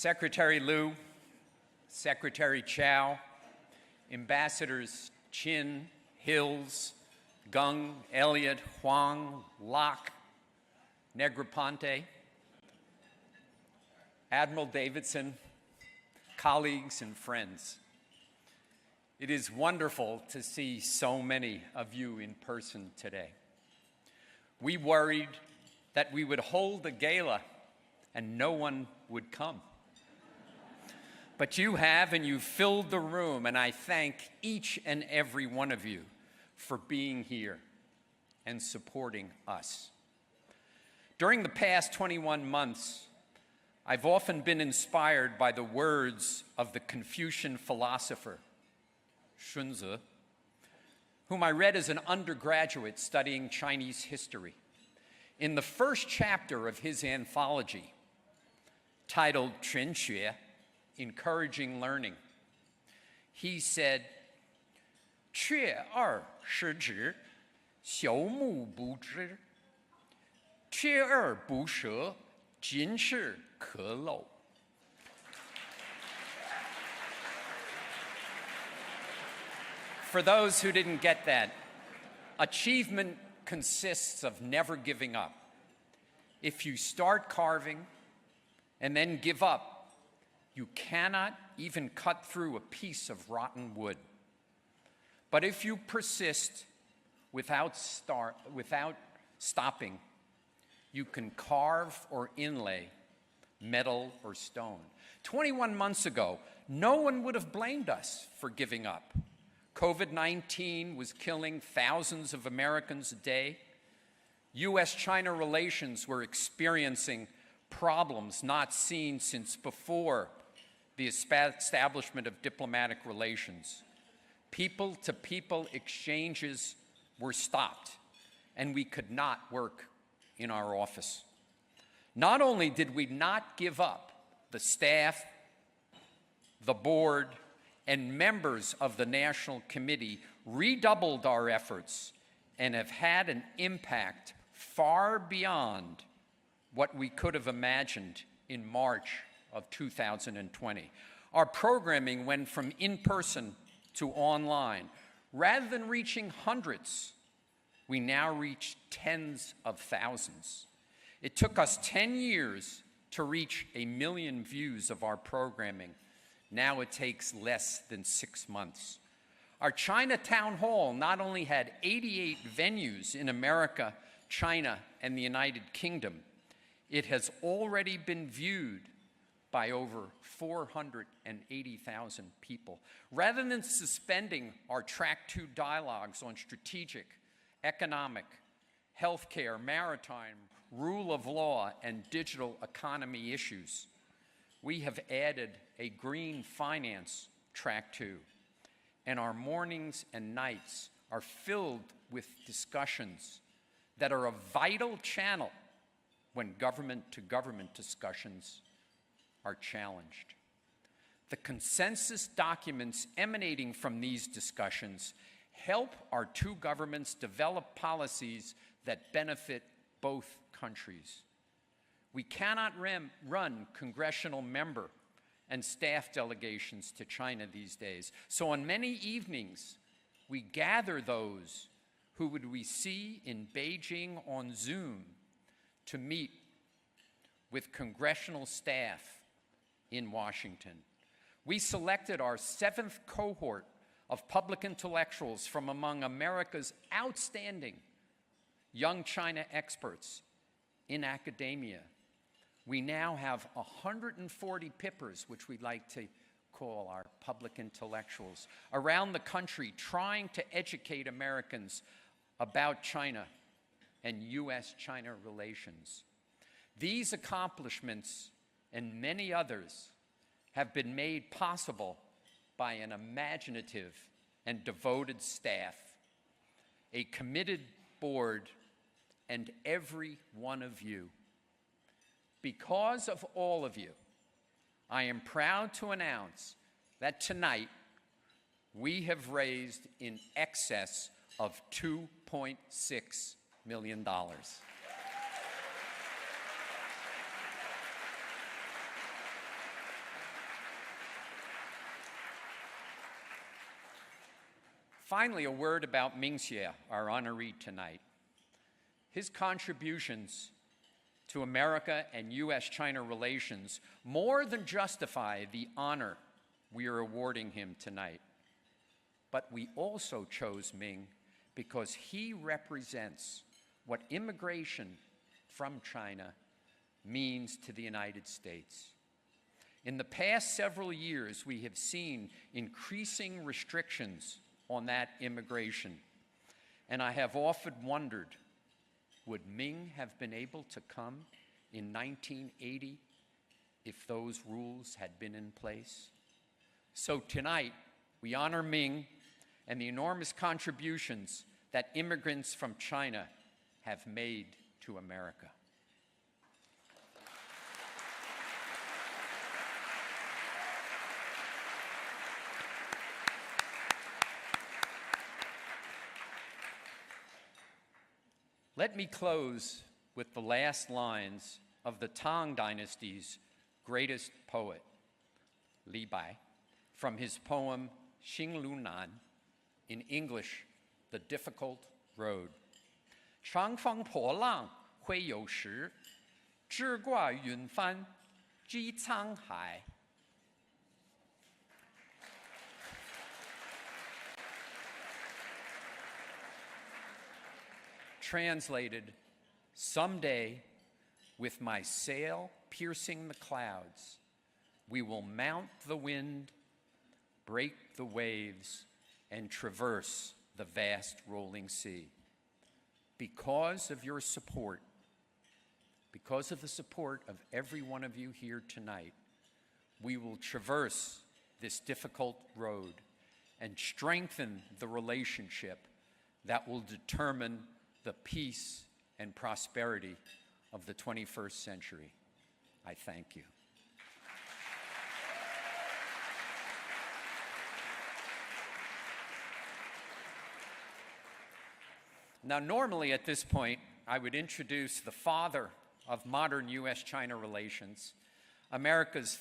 Secretary Liu, Secretary Chow, Ambassadors Chin, Hills, Gung, Elliott, Huang, Locke, Negroponte, Admiral Davidson, colleagues and friends. It is wonderful to see so many of you in person today. We worried that we would hold a gala and no one would come. But you have, and you filled the room, and I thank each and every one of you for being here and supporting us. During the past 21 months, I've often been inspired by the words of the Confucian philosopher, Sun Tzu, whom I read as an undergraduate studying Chinese history. In the first chapter of his anthology, titled 全学, Encouraging Learning, he said, 确二是指朽木不枝，缺而不舍，仅是可陋。 For those who didn't get that, achievement consists of never giving up. If you start carving and then give up, you cannot even cut through a piece of rotten wood. But if you persist without stopping, you can carve or inlay metal or stone. 21 months ago, no one would have blamed us for giving up. COVID-19 was killing thousands of Americans a day. U.S. China Relations were experiencing problems not seen since before the establishment of diplomatic relations. People-to-people exchanges were stopped, and we could not work in our office. Not only did we not give up, the staff, the board, and members of the National Committee redoubled our efforts and have had an impact far beyond what we could have imagined in March of 2020. Our programming went from in-person to online. Rather than reaching hundreds, we now reach tens of thousands. It took us 10 years to reach 1 million views of our programming. Now it takes less than 6 months. Our China Town Hall not only had 88 venues in America, China, and the United Kingdom, it has already been viewed by over 480,000 people. Rather than suspending our Track 2 dialogues on strategic, economic, healthcare, maritime, rule of law, and digital economy issues, we have added a green finance Track 2, and our mornings and nights are filled with discussions that are a vital channel when government-to-government discussions are challenged. The consensus documents emanating from these discussions help our two governments develop policies that benefit both countries. We cannot run congressional member and staff delegations to China these days. So on many evenings, we gather those who would we see in Beijing on Zoom to meet with congressional staff in Washington. We selected our 7th cohort of public intellectuals from among America's outstanding young China experts in academia. We now have 140 PIPers, which we like to call our public intellectuals, around the country trying to educate Americans about China and U.S. China relations. These accomplishments and many others have been made possible by an imaginative and devoted staff, a committed board, and every one of you. Because of all of you, I am proud to announce that tonight we have raised in excess of $2.6 million. $2.6 million. Finally, a word about Ming Hsieh, our honoree tonight. His contributions to America and U.S. China relations more than justify the honor we are awarding him tonight. But we also chose Ming because he represents what immigration from China means to the United States. In the past several years, we have seen increasing restrictions on that immigration, and I have often wondered, would Ming have been able to come in 1980 if those rules had been in place? So tonight, we honor Ming and the enormous contributions that immigrants from China have made to America. Let me close with the last lines of the Tang Dynasty's greatest poet, Li Bai, from his poem Xing Lu Nan, in English, The Difficult Road. 长风破浪会有时，直挂云帆济沧海。 Translated, someday, with my sail piercing the clouds, we will mount the wind, break the waves, and traverse the vast rolling sea. Because of your support, because of the support of every one of you here tonight, we will traverse this difficult road and strengthen the relationship that will determine the peace and prosperity of the 21st century. I thank you. Now, normally at this point, I would introduce the father of modern U.S. China relations, America's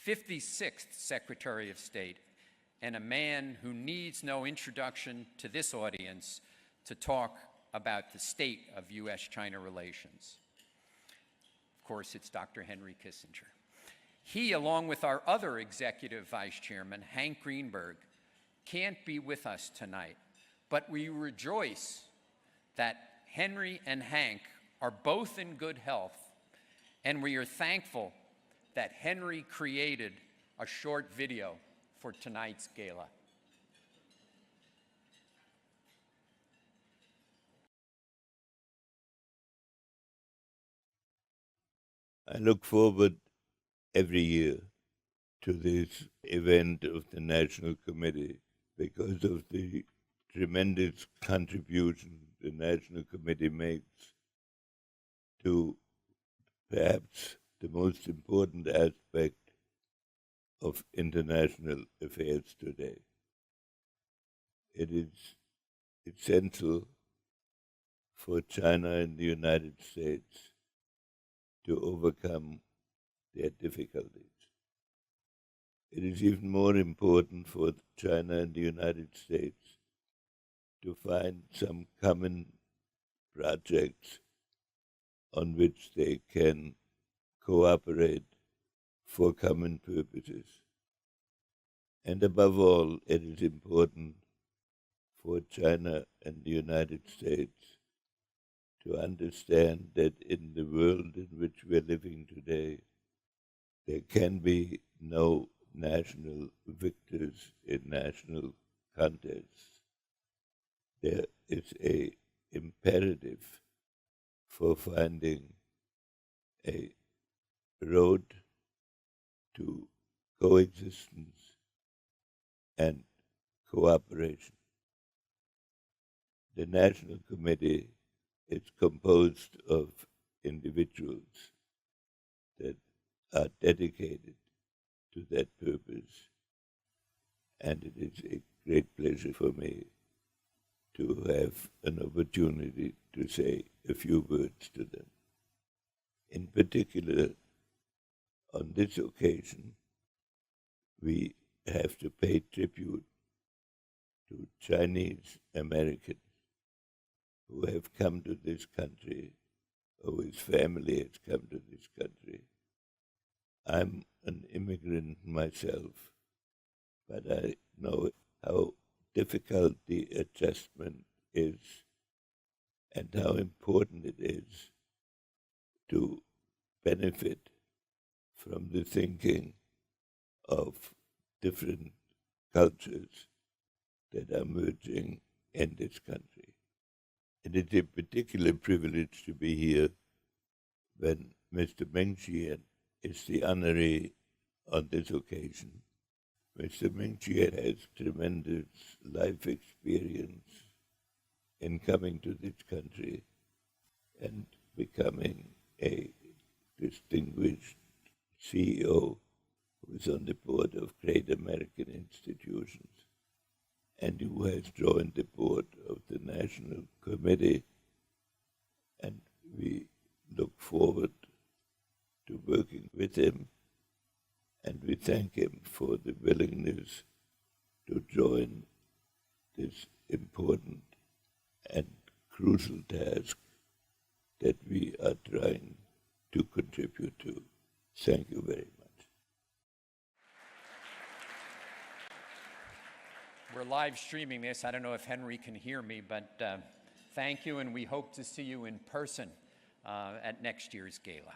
56th Secretary of State, and a man who needs no introduction to this audience to talk about the state of U.S. China relations. Of course, it's Dr. Henry Kissinger. He, along with our other executive vice chairman, Hank Greenberg, can't be with us tonight, but we rejoice that Henry and Hank are both in good health, and we are thankful that Henry created a short video for tonight's gala. I look forward every year to this event of the National Committee because of the tremendous contribution the National Committee makes to perhaps the most important aspect of international affairs today. It is essential for China and the United States to overcome their difficulties. It is even more important for China and the United States to find some common projects on which they can cooperate for common purposes. And above all, it is important for China and the United States to understand that in the world in which we're living today, there can be no national victors in national contests. There is an imperative for finding a road to coexistence and cooperation. The National Committee is composed of individuals that are dedicated to that purpose, and it is a great pleasure for me to have an opportunity to say a few words to them. In particular, on this occasion, we have to pay tribute to Chinese Americans who have come to this country, or his family has come to this country. I'm an immigrant myself, but I know how difficult the adjustment is and how important it is to benefit from the thinking of different cultures that are merging in this country. And it's a particular privilege to be here when Mr. Ming Hsieh is the honoree on this occasion. Mr. Ming Hsieh has tremendous life experience in coming to this country and becoming a distinguished CEO who is on the board of great American institutions and who has joined the board of the National Committee. And we look forward to working with him, and we thank him for the willingness to join this important and crucial task that we are trying to contribute to. Thank you very much. We're live streaming this. I don't know if Henry can hear me, but thank you, and we hope to see you in person at next year's gala.